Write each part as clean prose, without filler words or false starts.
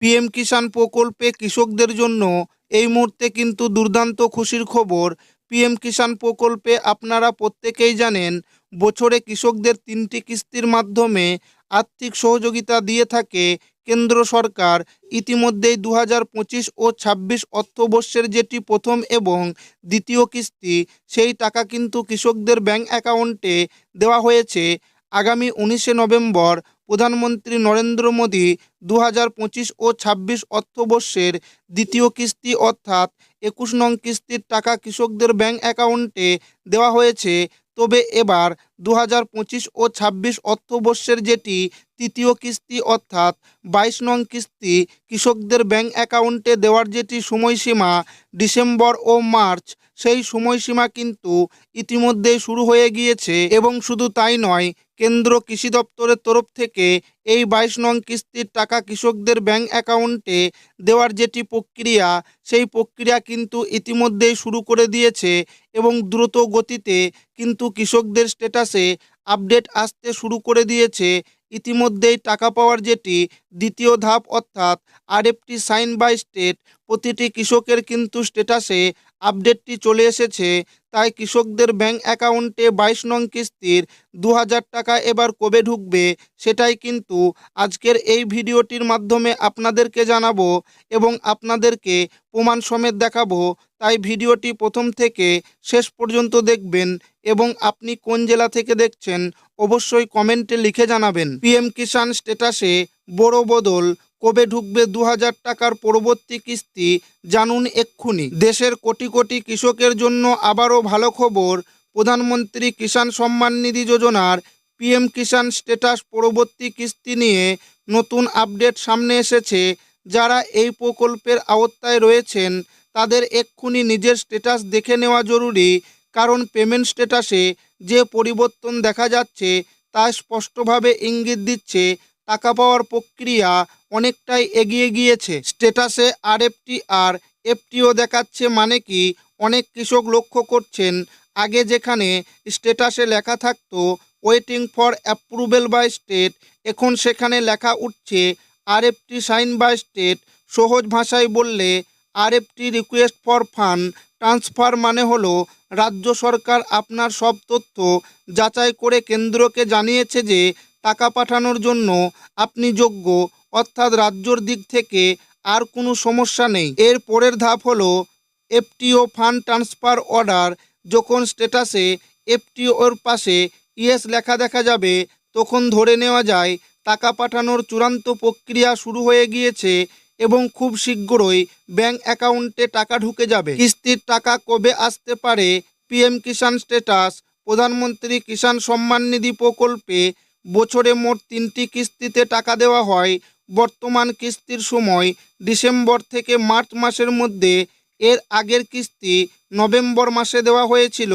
PM কিষাণ প্রকল্পে কৃষকদের জন্য এই মুহূর্তে কিন্তু দুর্দান্ত খুশির খবর। পিএম কিষাণ প্রকল্পে আপনারা প্রত্যেকেই জানেন, বছরে কৃষকদের 3টি কিস্তির মাধ্যমে আর্থিক সহযোগিতা দিয়ে থাকে কেন্দ্র সরকার। ইতিমধ্যেই 2025 ও 26 অর্থবর্ষের যেটি প্রথম এবং দ্বিতীয় কিস্তি, সেই টাকা কিন্তু কৃষকদের ব্যাংক অ্যাকাউন্টে দেওয়া হয়েছে। আগামী 19শে নভেম্বর প্রধানমন্ত্রী নরেন্দ্র মোদী 2025 ও 26 অর্থবর্ষের দ্বিতীয় কিস্তি অর্থাৎ 21 নং কিস্তির টাকা কৃষকদের ব্যাংক অ্যাকাউন্টে দেওয়া হয়েছে। তবে এবার 2025 ও 26 অর্থবর্ষের যেটি তৃতীয় কিস্তি অর্থাৎ 22 নং কিস্তি কৃষকদের ব্যাংক অ্যাকাউন্টে দেওয়ার যেটি সময়সীমা ডিসেম্বর ও মার্চ, সেই সময়সীমা কিন্তু ইতিমধ্যেই শুরু হয়ে গিয়েছে। এবং শুধু তাই নয়, কেন্দ্র কৃষি দপ্তরের তরফ থেকে এই 22 নং কিস্তির টাকা কৃষকদের ব্যাংক অ্যাকাউন্টে দেওয়ার যেটি প্রক্রিয়া, সেই প্রক্রিয়া কিন্তু ইতিমধ্যেই শুরু করে দিয়েছে এবং দ্রুত গতিতে কিন্তু কৃষকদের স্ট্যাটাসে আপডেট আসতে শুরু করে দিয়েছে। ইতিমধ্যেই টাকা পাওয়ার যেটি দ্বিতীয় ধাপ অর্থাৎ আরএফটি সাইন বাই স্টেট, প্রতিটি কৃষকের কিন্তু স্ট্যাটাসে আপডেটটি চলে এসেছে। তাই কৃষকদের ব্যাংক অ্যাকাউন্টে 22 নং কিস্তির 2000 টাকা এবার কবে ঢুকবে, সেটাই কিন্তু আজকের এই ভিডিওটির মাধ্যমে আপনাদেরকে জানাবো এবং আপনাদেরকে প্রমাণ সমেত দেখাবো। তাই ভিডিওটি প্রথম থেকে শেষ পর্যন্ত দেখবেন এবং আপনি কোন জেলা থেকে দেখছেন অবশ্যই কমেন্টে লিখে জানাবেন। পিএম কিষাণ স্ট্যাটাসে বড় বদল, কবে ঢুকবে 2000 টাকার পরবর্তী কিস্তি, জানুন এক্ষুনি। দেশের কোটি কোটি কৃষকের জন্য আবারও ভালো খবর। প্রধানমন্ত্রী কিষাণ সম্মান নিধি যোজনার পিএম কিষাণ স্ট্যাটাস পরবর্তী কিস্তি নিয়ে নতুন আপডেট সামনে এসেছে। যারা এই প্রকল্পের আওতায় রয়েছেন তাদের এক্ষুনি নিজের স্ট্যাটাস দেখে নেওয়া জরুরি, কারণ পেমেন্ট স্ট্যাটাসে যে পরিবর্তন দেখা যাচ্ছে তা স্পষ্টভাবে ইঙ্গিত দিচ্ছে টাকা পাওয়ার প্রক্রিয়া অনেকটাই এগিয়ে গিয়েছে। স্ট্যাটাসে আরএফটি আর এফটিও দেখাচ্ছে, মানে কি অনেক কৃষক লক্ষ্য করছেন আগে যেখানে স্ট্যাটাসে লেখা থাকতো waiting for approval by state, এখন সেখানে লেখা উঠছে আরএফটি সাইন বাই স্টেট। সহজ ভাষায় বললে RFT request for fund transfer, মানে হলো রাজ্য সরকার আপনার সব তথ্য যাচাই করে কেন্দ্রকে জানিয়েছে যে টাকা পাঠানোর জন্য আপনি যোগ্য, অর্থাৎ রাজ্যর দিক থেকে আর কোনো সমস্যা নেই। এর পরের ধাপ হলো এফটিও ফান্ড ট্রান্সফার অর্ডার। যখন স্ট্যাটাসে এফটিওর পাশে ইয়েস লেখা দেখা যাবে তখন ধরে নেওয়া যায় টাকা পাঠানোর চূড়ান্ত প্রক্রিয়া শুরু হয়ে গিয়েছে এবং খুব শীঘ্রই ব্যাংক অ্যাকাউন্টে টাকা ঢুকে যাবে। কিস্তির টাকা কবে আসতে পারে? পিএম কিষাণ স্ট্যাটাস। প্রধানমন্ত্রী কিষাণ সম্মান নিধি প্রকল্পে বছরে মোট 3টি কিস্তিতে টাকা দেওয়া হয়। বর্তমান কিস্তির সময় ডিসেম্বর থেকে মার্চ মাসের মধ্যে। এর আগের কিস্তি নভেম্বর মাসে দেওয়া হয়েছিল।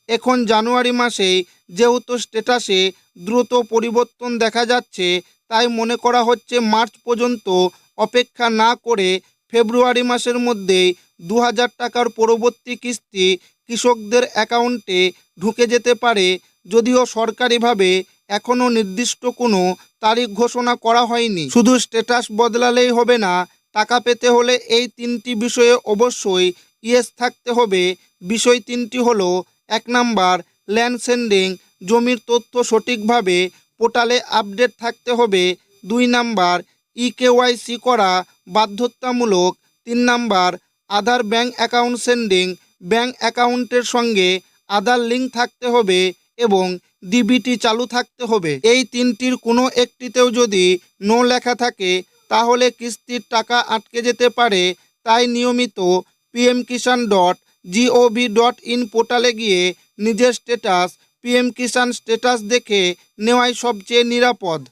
এখন জানুয়ারি মাসেই যেহেতু স্ট্যাটাসে দ্রুত পরিবর্তন দেখা যাচ্ছে, তাই মনে করা হচ্ছে মার্চ পর্যন্ত অপেক্ষা না করে ফেব্রুয়ারি মাসের মধ্যেই 2000 টাকার পরবর্তী কিস্তি কৃষকদের অ্যাকাউন্টে ঢুকে যেতে পারে। যদিও সরকারিভাবে এখনও নির্দিষ্ট কোনো তারিখ ঘোষণা করা হয়নি। শুধু স্ট্যাটাস বদলালেই হবে না, টাকা পেতে হলে এই 3টি বিষয়ে অবশ্যই ইয়েস থাকতে হবে। বিষয় 3টি হলো: 1 নাম্বার ল্যান্ড সেন্ডিং, জমির তথ্য সঠিকভাবে পোর্টালে আপডেট থাকতে হবে। 2 নাম্বার ইকেওয়াইসি করা বাধ্যতামূলক। 3 নাম্বার আধার ব্যাংক অ্যাকাউন্ট সেন্ডিং, ব্যাংক অ্যাকাউন্টের সঙ্গে আধার লিঙ্ক থাকতে হবে এবং ডিবিটি চালু থাকতে হবে। এই 3টির কোনো একটিতেও যদি নো লেখা থাকে তাহলে কিস্তির টাকা আটকে যেতে পারে। তাই নিয়মিত pmkisan.gov.in পোর্টালে গিয়ে নিজের স্ট্যাটাস পিএম কিষাণ স্ট্যাটাস দেখে নেওয়াই সবচেয়ে নিরাপদ।